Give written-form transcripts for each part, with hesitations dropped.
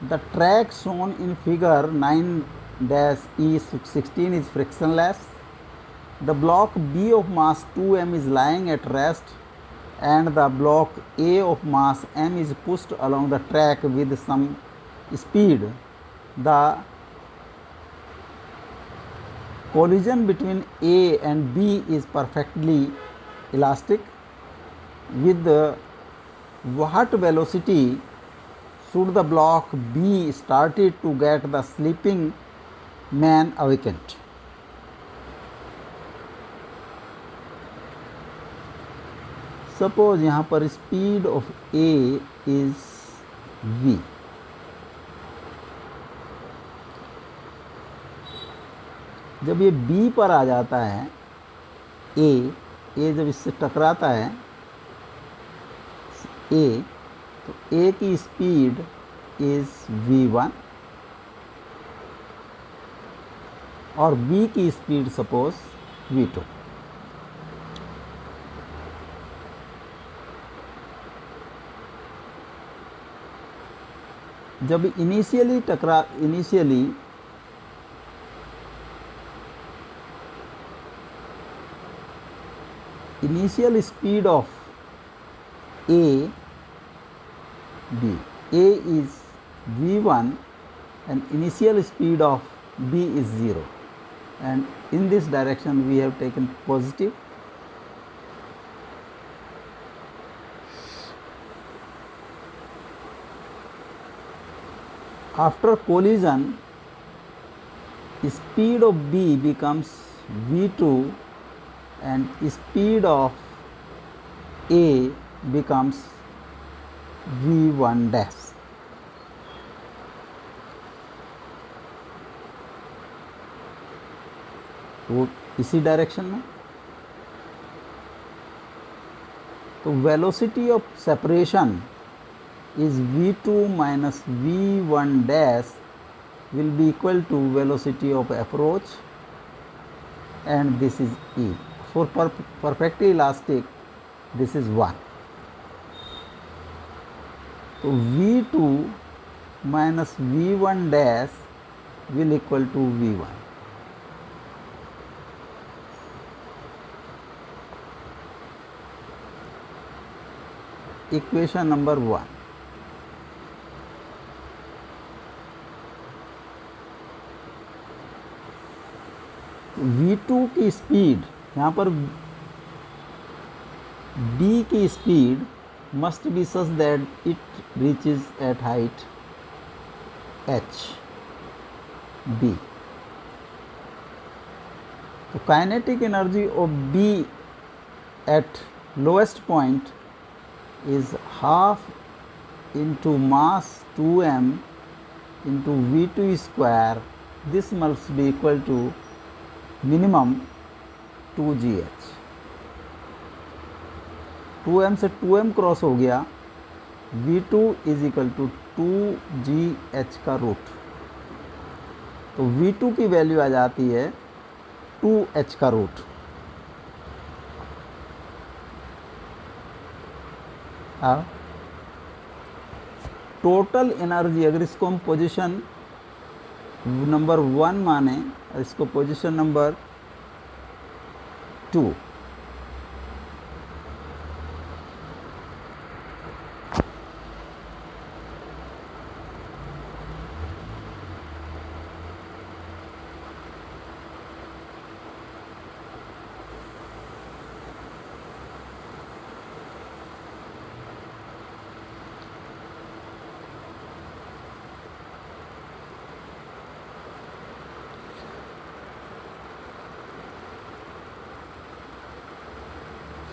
The track shown in figure 9-E16 is frictionless. The block B of mass 2m is lying at rest and the block A of mass m is pushed along the track with some speed. The collision between A and B is perfectly elastic. With what velocity should the block B started to get the sleeping man awakened? Suppose यहाँ पर speed of A is v. जब ये B पर आ जाता है A जब इससे टकराता है A, तो A की स्पीड इज v1 और B की स्पीड सपोज v2. जब initial speed of A is v1 and initial speed of B is 0, and in this direction we have taken positive. After collision, speed of B becomes v2 and speed of A becomes v1 dash. तो इसी direction में, तो velocity of separation is v2 minus v1 dash will be equal to velocity of approach, and this is E. For perfectly elastic, this is 1. So v2 minus v1 dash will equal to v1. Equation number 1. v2 की speed, यहाँ पर B की speed must be such that it reaches at height h B. तो kinetic energy of B at lowest point is half into mass 2m into v2 square. This must be equal to minimum 2gh. 2m से 2m cross हो गया, v2 is equal to 2gh का root. तो v2 की value आ जाती है 2h का root. Total energy, अगर इसको हम पोजीशन नंबर 1 माने, इसको position number 2,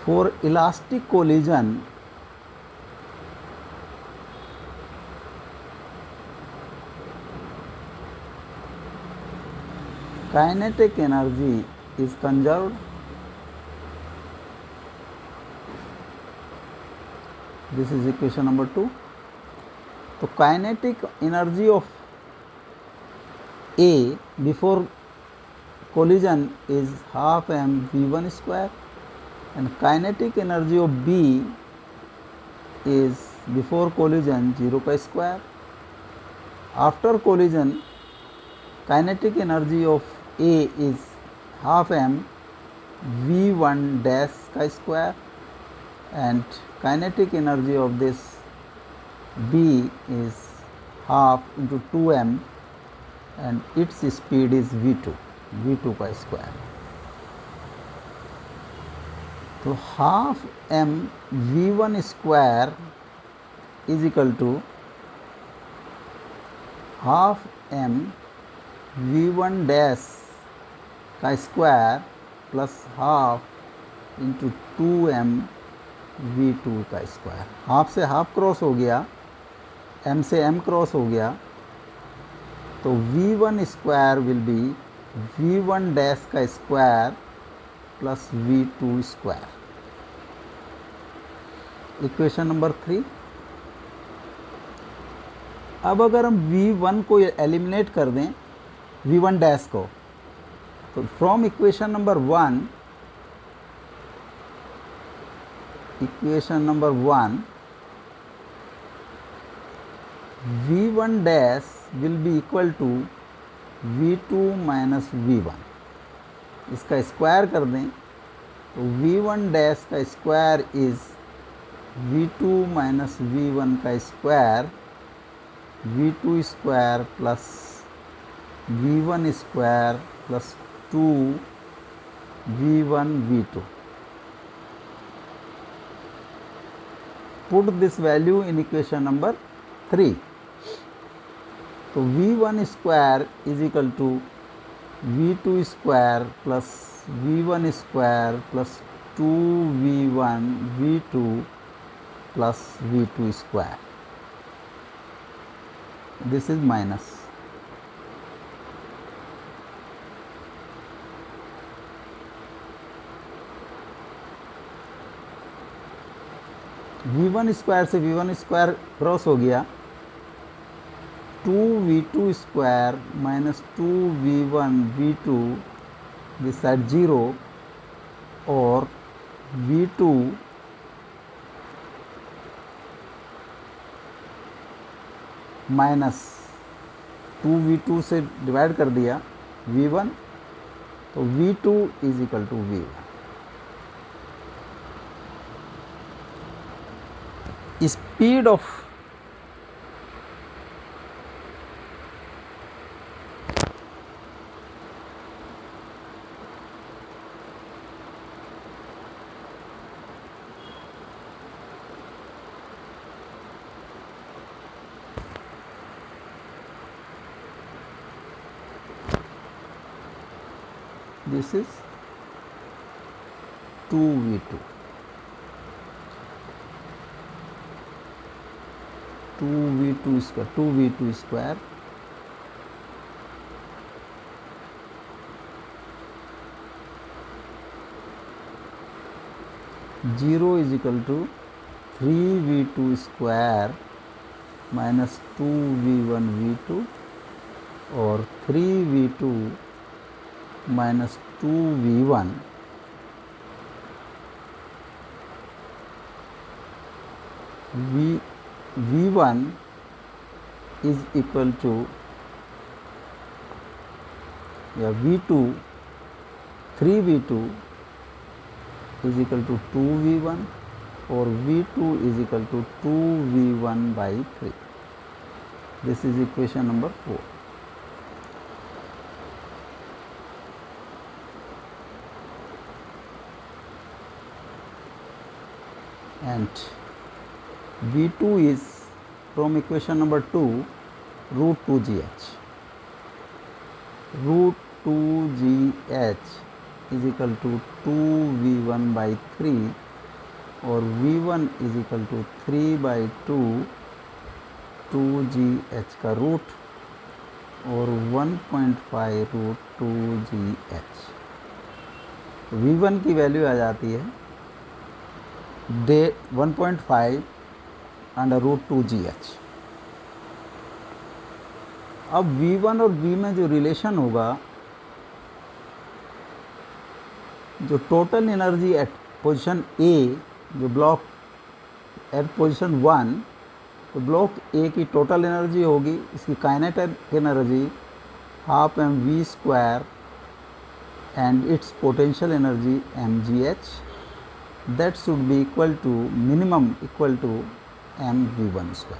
for elastic collision, kinetic energy is conserved. This is equation number 2. तो kinetic energy of A before collision is half m v1 square, and kinetic energy of B is before collision 0 का square. After collision, kinetic energy of A is half m v1 dash का square and kinetic energy of this B is half into 2m and its speed is v2 का square. तो half m v1 square is equal to half m v1 dash का square plus half into 2m v2 का square. Half से half cross हो गया, m से m cross हो गया, तो v1 square will be v1 dash का square plus v2 square. Equation number 3. अब अगर हम v1 को एलिमिनेट कर दें, v1 डैश को, तो from equation number 1 v1 dash will be equal to v2 minus v1. इसका स्क्वायर कर दें तो v1 डैश का square is v2 minus v1 का square, v2 square plus v1 square plus 2 v1 v2. Put this value in equation number 3. तो v1 square is equal to v2 square plus v1 square plus 2v1 v2 plus v2 square. This is minus. v1 square से v1 square cross हो गया, 2v2 square minus 2v1 v2 this side 0 और v2 minus 2v2 से divide कर दिया v1, तो v2 is equal to v1. Speed of this is 2v2. 2v2 square 0 is equal to 3v2 square minus 2v1 v2 और 3v2 minus 2v1 v1 is equal to v2 3v2 is equal to 2v1 और v2 is equal to 2v1 by 3. This is equation number 4. And v2 is from equation number 2 root 2gh. Root 2gh is equal to 2v1 by 3 और v1 is equal to 3 by 2 2gh का root और 1.5 root 2gh. v1 की value आ जाती है 1.5 under root 2gh. अब v1 और v में जो रिलेशन होगा, जो total energy at position A, जो ब्लॉक एट पोजीशन 1 तो ब्लॉक ए की टोटल एनर्जी होगी, इसकी kinetic energy half mv² and its potential energy mgh, that should be equal to minimum equal to mv1².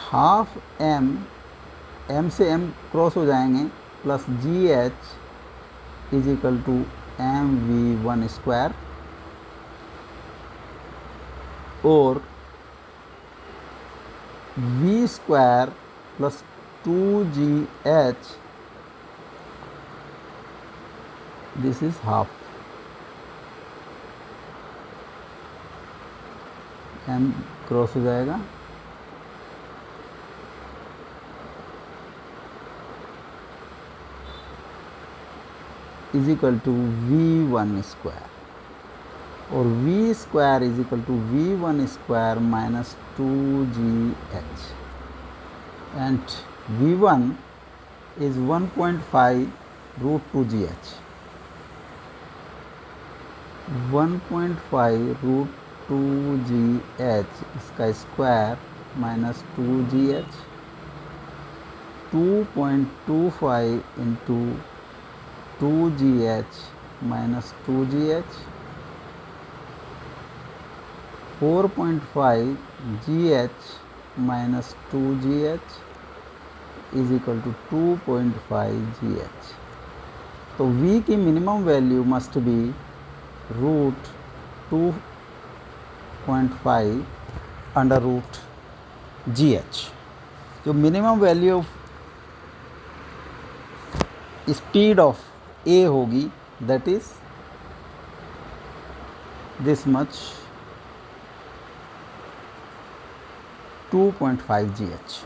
Half m से m cross हो जाएंगे, plus gh is equal to mv1² और v² plus 2gh, this is half, m cross हो जाएगा, is equal to v1² और v² is equal to v1² minus 2gh and v1 is 1.5 root 2gh, 1.5 root 2gh इसका square minus 2gh, 2.25 into 2gh minus 2gh, 4.5 gh minus 2gh is equal to 2.5 gh। तो v की minimum value must be root 2.5 under root gh। जो minimum value of speed of A होगी, that is this much 2.5 gh।